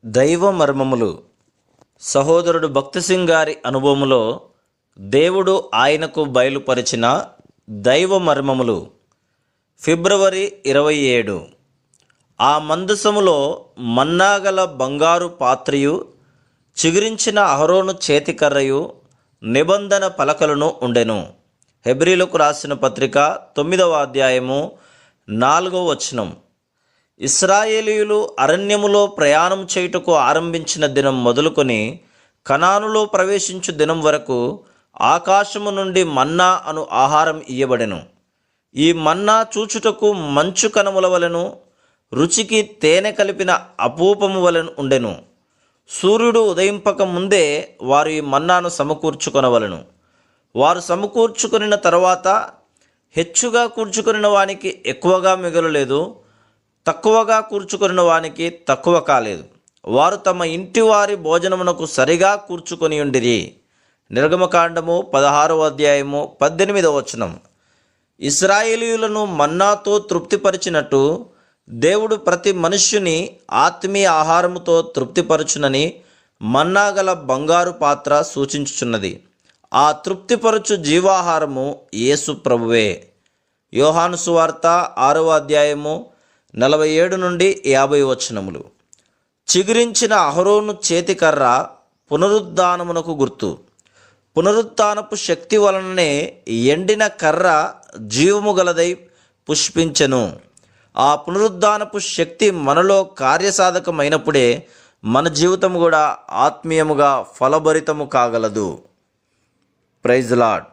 దైవ మర్మములు. సహోదరుడు భక్తి సింగ్ గారి అనుభవములో దేవుడు ఆయనకు బయలుపరిచిన దైవ మర్మములు. ఫిబ్రవరి 27. ఆ మందసములో మన్నాగల బంగారు పాత్రయు, చిగురించిన అహరోను చేతికర్రయు, నిబంధన పలకలను ఉండెను. హెబ్రీలకు రాసిన పత్రిక 9వ అధ్యాయము 4వ వచనం. ఇశ్రాయేలీయులు అరణ్యములో ప్రయాణం చేయుటకు ఆరంభించిన దినం మొదలుకొని కనానులో ప్రవేశించు దినం వరకు ఆకాశము నుండి మన్నా అను ఆహారం ఇయ్యబడెను. ఈ మన్నా చూచుటకు మంచు కణముల వలెను, రుచికి తేనె కలిపిన అపూపము వలెను ఉండెను. సూర్యుడు ఉదయింపక ముందే వారు ఈ మన్నాను సమకూర్చుకొనవలెను. వారు సమకూర్చుకొనిన తర్వాత హెచ్చుగా కూర్చుకొనిన వానికి ఎక్కువగా మిగలలేదు, తక్కువగా కూర్చుకొనిన వానికి తక్కువ కాలేదు. వారు తమ ఇంటి వారి భోజనమునకు సరిగా కూర్చుకొని ఉండిరి. నిర్గమకాండము 16వ అధ్యాయము 18వ వచనం. ఇశ్రాయేలీయులను మన్నాతో తృప్తిపరిచినట్టు దేవుడు ప్రతి మనుష్యుని ఆత్మీయ ఆహారముతో తృప్తిపరచునని మన్నాగల బంగారు పాత్ర సూచించుచున్నది. ఆ తృప్తిపరచు జీవాహారము యేసు ప్రభువే. యోహాను సువార్త 6వ అధ్యాయము 47 నుండి 50 వచనములు. చిగురించిన అహరోను చేతికర్ర పునరుద్ధానమునకు గుర్తు. పునరుత్థానపు శక్తి వలననే ఎండిన కర్ర జీవము గలదై పుష్పించెను. ఆ పునరుద్ధానపు శక్తి మనలో కార్యసాధకమైనప్పుడే మన జీవితం కూడా ఆత్మీయముగా ఫలభరితము కాగలదు. Praise lord.